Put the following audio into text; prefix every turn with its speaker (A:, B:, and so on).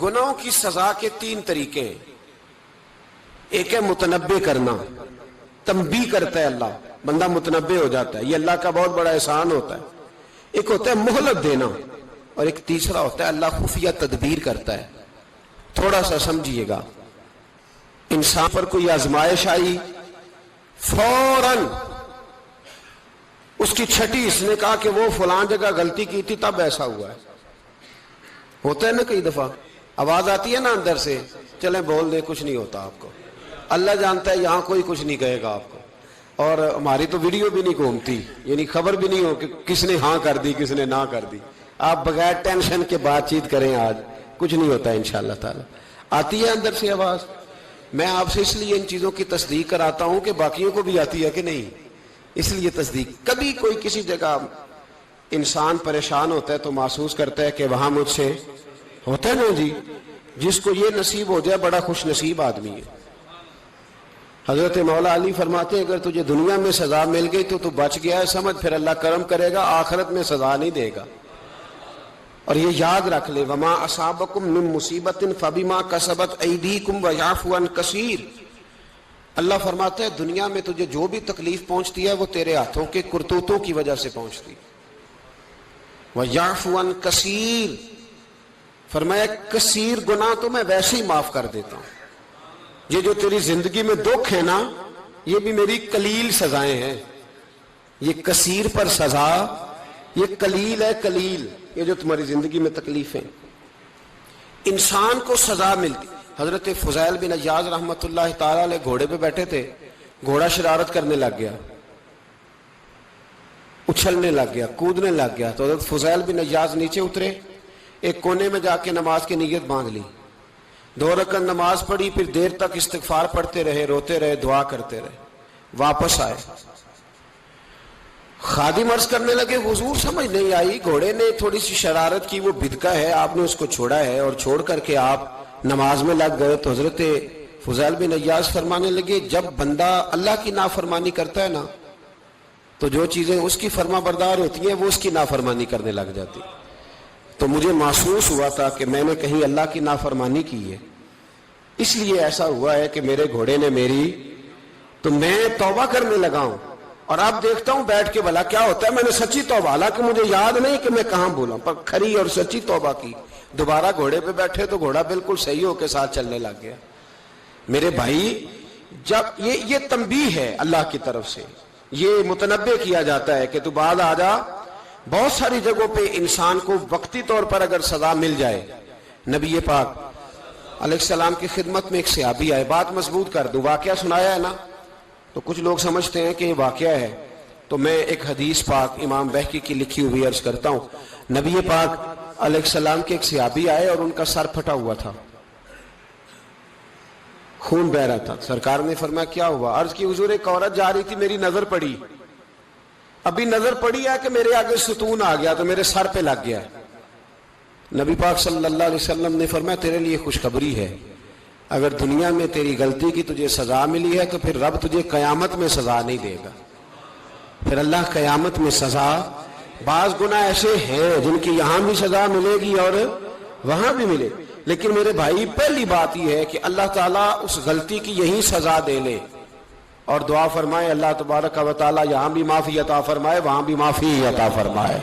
A: گناہوں کی سزا کے تین طریقے ہیں. ایک ہے متنبع کرنا، تنبیہ کرتا ہے اللہ، بندہ متنبع ہو جاتا ہے، یہ اللہ کا بہت بڑا احسان ہوتا ہے. ایک ہوتا ہے مہلت دینا، اور ایک تیسرا ہوتا ہے اللہ خفیہ تدبیر کرتا ہے. تھوڑا سا سمجھیے گا، انسان پر کوئی آزمائش آئی، فوراً اس کی چھٹی اس نے کہا کہ وہ فلان جگہ غلطی کی تھی تب ایسا ہوا ہے. ہوتا ہے نا کئی دفعہ، آواز آتی ہے نا اندر سے، چلیں بول دیں کچھ نہیں ہوتا آپ کو. اللہ جانتا ہے یہاں کوئی کچھ نہیں کہے گا آپ کو، اور ہماری تو ویڈیو بھی نہیں گھومتی، یعنی خبر بھی نہیں ہو کہ کس نے ہاں کر دی کس نے نہ کر دی. آپ بغیر ٹینشن کے بات چیت کریں، آج کچھ نہیں ہوتا انشاءاللہ تعالی. آتی ہے اندر سے آواز. میں آپ سے اس لیے ان چیزوں کی تصدیق کراتا ہوں کہ باقیوں کو بھی آتی ہے کہ نہیں، اس لیے تصدیق. کبھی کوئی کسی جگہ انسان پریشان ہوتا ہے تو محسوس کرتا ہے کہ وہاں مجھ سے ہوتا ہے نا جی، جس کو یہ نصیب ہو جائے بڑا خوش نصیب آدمی ہے. حضرت مولا علی فرماتے ہیں اگر تجھے دنیا میں سزا مل گئی تو بچ گیا ہے، سمجھ پھر اللہ کرم کرے گا، آخرت میں سزا نہیں دے گا. اور یہ یاد رکھ لے، وما اصابکم من مصیبت فبما کسبت ایدیکم ویعفو عن کثیر. اللہ فرماتا ہے دنیا میں تجھے جو بھی تکلیف پہنچتی ہے وہ تیرے ہاتھوں کے کرتوتوں کی وجہ سے پہنچتی ہے. ویعفو عن کثیر، فرمایا کثیر گناہ تو میں ویسے ہی معاف کر دیتا ہوں. یہ جو تیری زندگی میں دکھ ہے نا، یہ بھی میری قلیل سزائیں ہیں. یہ کثیر پر سزا، یہ قلیل ہے، قلیل یہ جو تمہاری زندگی میں تکلیفیں. انسان کو سزا ملتی. حضرت فضیل بن عیاض رحمۃ اللہ تعالی علیہ گھوڑے پہ بیٹھے تھے، گھوڑا شرارت کرنے لگ گیا، اچھلنے لگ گیا، کودنے لگ گیا. تو حضرت فضیل بن عیاض نیچے اترے، ایک کونے میں جا کے نماز کی نیت باندھ لی، 2 رکعت نماز پڑھی، پھر دیر تک استغفار پڑھتے رہے، روتے رہے، دعا کرتے رہے. واپس آئے، خادم عرض کرنے لگے حضور سمجھ نہیں آئی، گھوڑے نے تھوڑی سی شرارت کی، وہ بدکا ہے، آپ نے اس کو چھوڑا ہے اور چھوڑ کر کے آپ نماز میں لگ گئے. تو حضرت فضیل بن عیاض فرمانے لگے جب بندہ اللہ کی نافرمانی کرتا ہے نا تو جو چیزیں اس کی فرما بردار ہوتی ہیں وہ اس کی نافرمانی کرنے لگ جاتی. تو مجھے محسوس ہوا تھا کہ میں نے کہیں اللہ کی نافرمانی کی ہے، اس لیے ایسا ہوا ہے کہ میرے گھوڑے نے میری، تو میں توبہ کرنے لگا ہوں. اور اب دیکھتا ہوں بیٹھ کے بھلا کیا ہوتا ہے. میں نے سچی توبہ، حالانکہ مجھے یاد نہیں کہ میں کہاں بولا، پر کھری اور سچی توبہ کی. دوبارہ گھوڑے پہ بیٹھے تو گھوڑا بالکل صحیح ہو کے ساتھ چلنے لگ گیا. میرے بھائی جب یہ تنبیہ ہے اللہ کی طرف سے، یہ متنبع کیا جاتا ہے کہ تو بعد آ جا. بہت ساری جگہوں پہ انسان کو وقتی طور پر اگر سزا مل جائے، نبی پاک علیہ السلام کی خدمت میں ایک صحابی آئے، بات مضبوط کر دوں، واقعہ سنایا ہے نا تو کچھ لوگ سمجھتے ہیں کہ یہ واقعہ ہے، تو میں ایک حدیث پاک امام بہقی کی لکھی ہوئی عرض کرتا ہوں. نبی پاک علیہ السلام کے ایک صحابی آئے اور ان کا سر پھٹا ہوا تھا، خون بہ رہا تھا. سرکار نے فرمایا کیا ہوا؟ عرض کی حضور ایک عورت جا رہی تھی، میری نظر پڑی، ابھی نظر پڑی ہے کہ میرے آگے ستون آ گیا تو میرے سر پہ لگ گیا. نبی پاک صلی اللہ علیہ وسلم نے فرمایا تیرے لیے خوشخبری ہے، اگر دنیا میں تیری غلطی کی تجھے سزا ملی ہے تو پھر رب تجھے قیامت میں سزا نہیں دے گا. پھر اللہ قیامت میں سزا، بعض گناہ ایسے ہیں جن کی یہاں بھی سزا ملے گی اور وہاں بھی ملے، لیکن میرے بھائی پہلی بات یہ ہے کہ اللہ تعالیٰ اس غلطی کی یہی سزا دے لے اور دعا فرمائے اللہ تبارک و تعالیٰ یہاں بھی معافی عطا فرمائے، وہاں بھی معافی عطا فرمائے.